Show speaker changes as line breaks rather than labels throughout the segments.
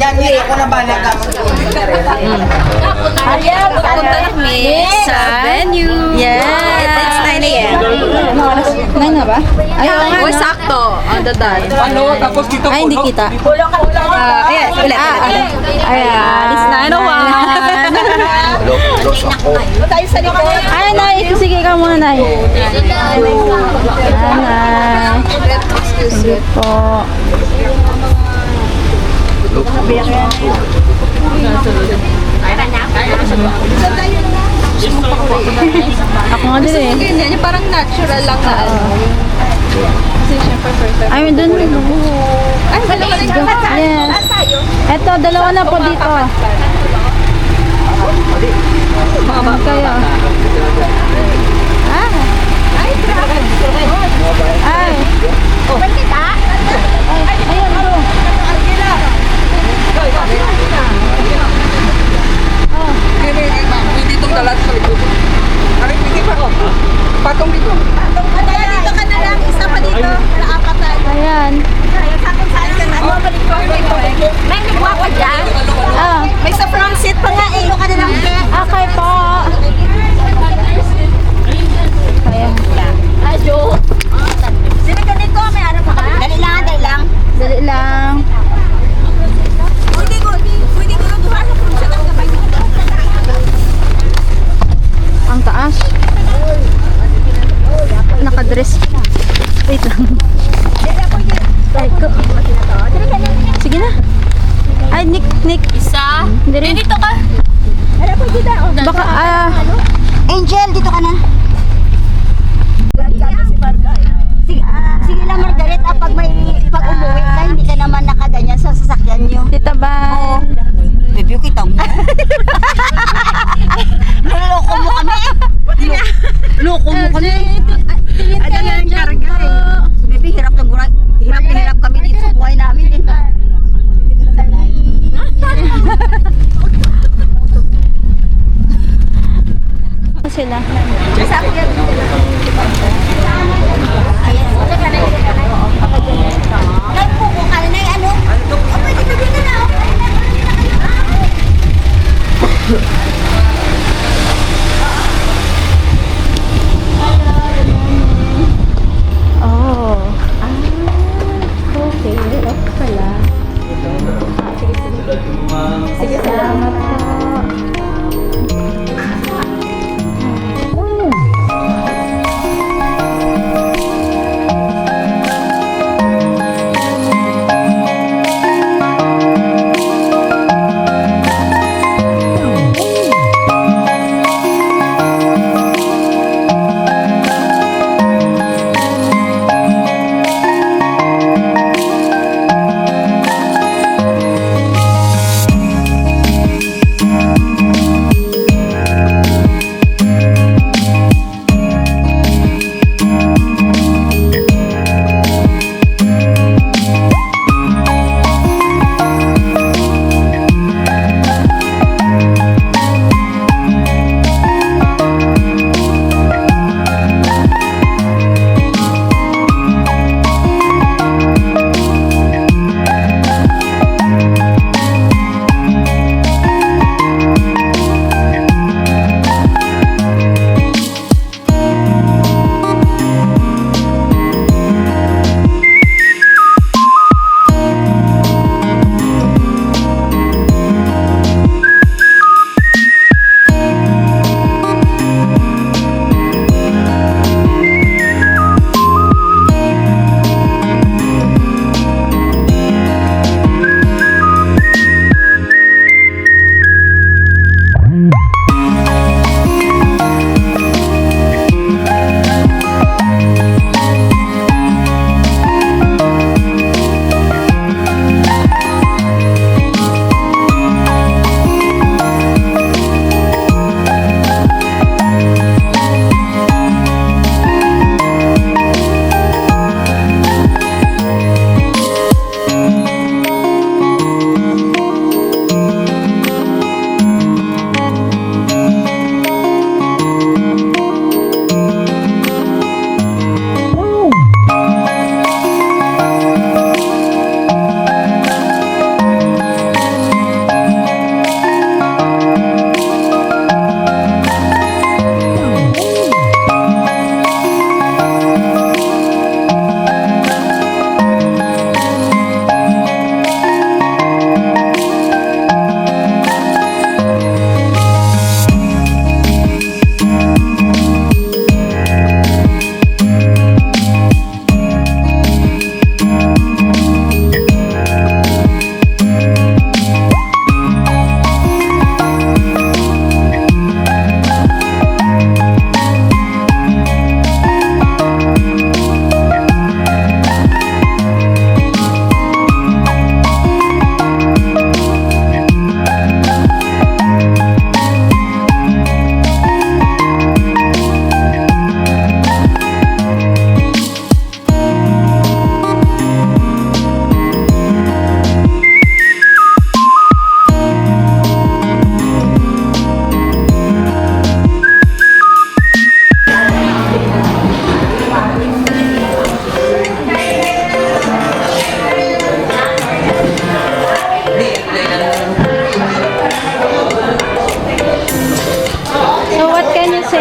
Yan, ako na ba
Ayan, papunta kami sa venue.
Yes, it's 9 a.m.
9 na ba?
Ayaw nga,
Uy,
no?
sakto. On the dot.
Ay, hindi kita.
Ayan, ulit.
Ayan.
It's 9:01.
Tayo sa likod.
Ay, Nay. Sige ka muna, Nay. Nay. Sige po. Ako nga din eh.
Ganyan, yung parang natural lang na ano. Kasi syempre first time.
Ay, dun.
Ay, dalawa rin ka.
Yes. Eto, dalawa na po dito. Ano kayo? Ah. Ay, grabe. Ay. Oh. Ay, ayun, bro.
Pwede itong dalat sa likod. Aray, pwede pa. Patong dito.
Dito ka na lang, isa pa dito. Wala apat tayo.
Ayan.
May nagwapa dyan.
Ah,
May sa front seat pa nga, ilo ka na lang.
okay po. Ayan.
Ajo. Sino ganito? May ano pa ka? Dali lang, dali lang.
Dali lang.
Pwede ko ano kung siya lang kapag
Ang taas. Nakadress. Wait lang. Ay, ko. Sige na. Ay, Nick.
Isa.
Hindi rin.
Dito ka.
Baka,
Angel, dito ka na. Sige lang, Margaret, pag umuwi ka, hindi ka naman nakaganyan sa sasakyan nyo.
Tita Ba.
Review kita mo. Loko mo kami. Loko mo kami. Ano na yung karga eh. Baby, hirap kami dito sa buhay namin eh.
Sila.
Nay, puko ka na, Nay, ano? Pwede ka dito na.
Oh. Ah. Okay. Okay pala. Sige, salamat po.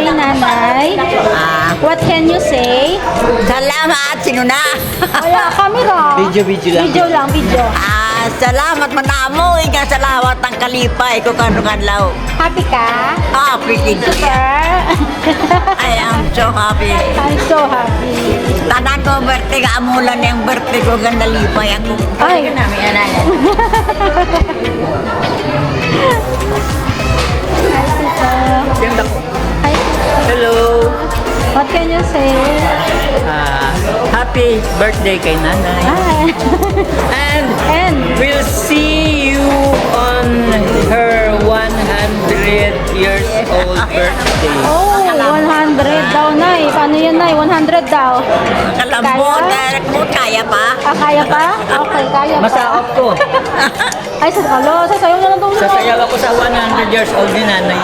say, nanay? What can you say?
Salamat, sino na?
Wala, camera.
Video lang.
Video lang, video.
Salamat manamo, nga salawat ang kalipay ko kanungan-law.
Happy ka?
Happy kid ko yan.
Sir?
I am so happy.
I'm so happy.
Tanan ko birthday ka amulan yung birthday ko ganda lipay ako.
Ay. Hi, tita.
Ganda ko.
Hi.
Hello.
What can you say?
Happy birthday kay nanay.
Hi.
And
And
we'll see you on her 100 years old birthday.
oh, 100 daw, Nay. Paano yan, Nay? 100 daw.
Kalambot, kaya pa?
Kaya pa? Okay, kaya pa.
Masaop ko.
Ay, sasayaw na lang daw.
Sasayaw ako sa 100 years old ni nanay.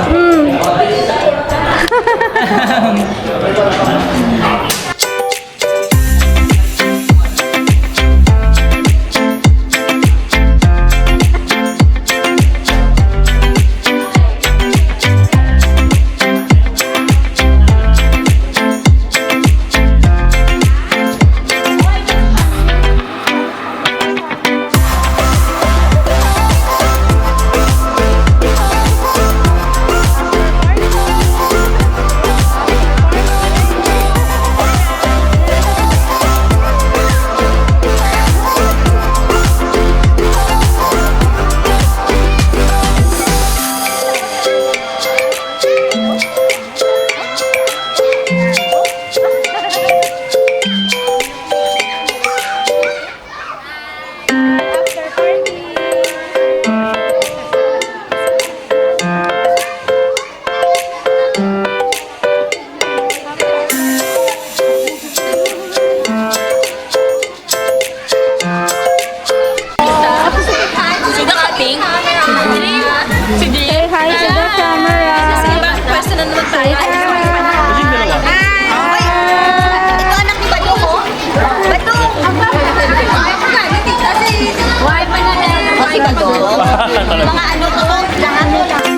Say hi to the camera.
Pwesto na naman tayo.
Ito anak ni Badong ko? Badong!
Why pa na lang?
Kasi Badong? Mga ano to? Lahat mo lang.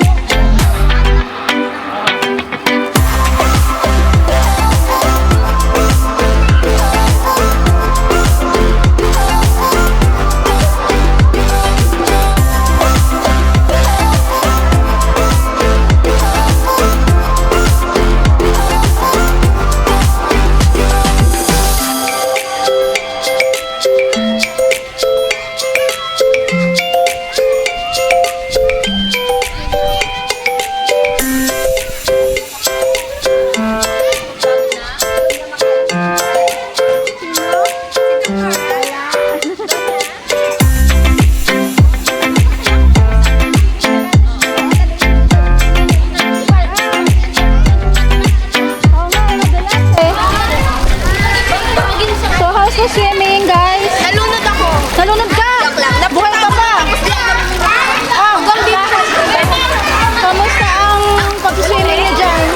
So, how's the swimming, guys?
Nalunod ako.
Nalunod ka? Buhay ka pa? Oh, kamusta ang pag-swimming niya dyan?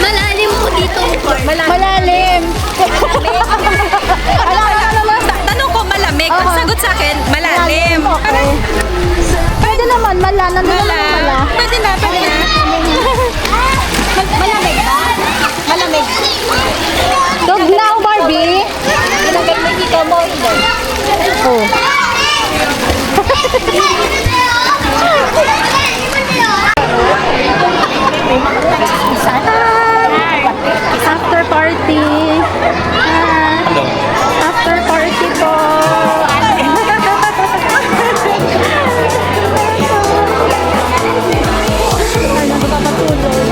Malalim po dito.
Malalim.
Tanong ko malamig. Ang sagot sa akin, malalim.
Okay. Pwede naman, nandun naman mala.
Pwede na, pwede na.
Malamig ba? Malamig.
Dog now, Barbie.
Ilagay mo dito mo.
Oh. After party.
Hello.
After party po. Ano, magpapatuloy.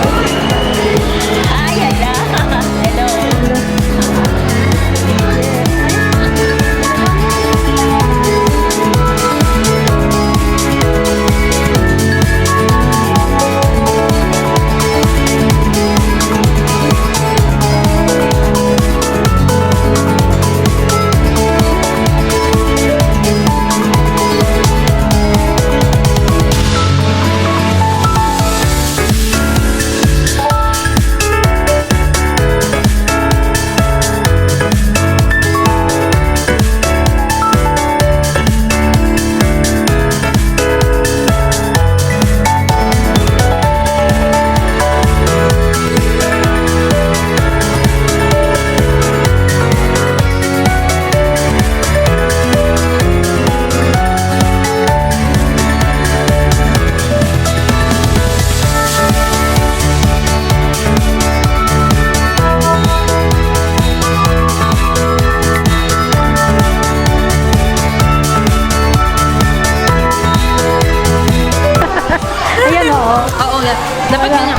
Dapat ganyan.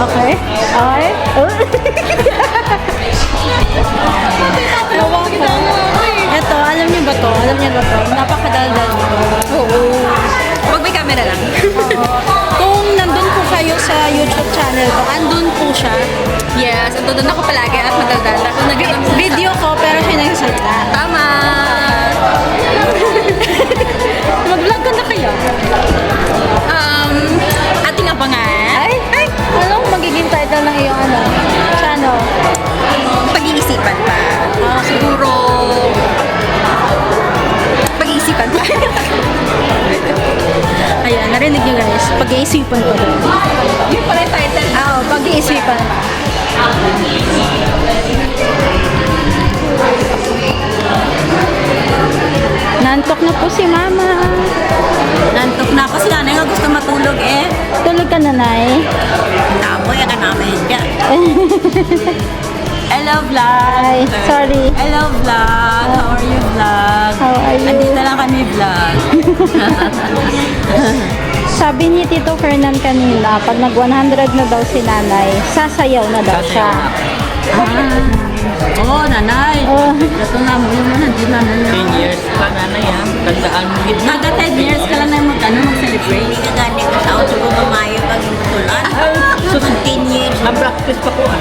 Okay. Okay. Ito, alam niyo ba to? Alam niyo ba to? Napakadaldal nito.
Oo. Huwag may camera lang.
Kung nandun po kayo sa YouTube channel ko, andun po siya.
Yes, ang doon ako palagi at madaldal. Ako
Video ko, pero siya nagsalita.
Tama!
Mag-vlog ka na kayo.
Ating abangan.
Ay! Anong magiging title ng iyong channel?
Pag-iisipan pa. Siguro... Pag-iisipan pa.
Ayan, narinig niyo guys. Pag-iisipan ko din.
Yun pala yung title.
Oo, pag-iisipan. Nantok na po si Mama.
Nantok na ako si nanay nga gusto matulog eh.
Tulog ka na, Nay.
Namoy ka namin dyan. Hello vlog.
Ay, sorry.
Hello vlog. How are you vlog?
How are you?
Andito lang kami vlog.
Sabi ni Tito Fernan kanina, pag nag-100 na daw si Nanay, sasayaw na daw siya.
Oo, nanay.
Oh.
Ito na mo yung hindi na nanay.
10 years pa nanay ha. Tandaan mo yun.
Maga 10 years ka lang na mag-celebrate. Hindi ka gani ko sa auto ko mamayo pag mutulan. So, 10 years.
Na-practice pa ko ah.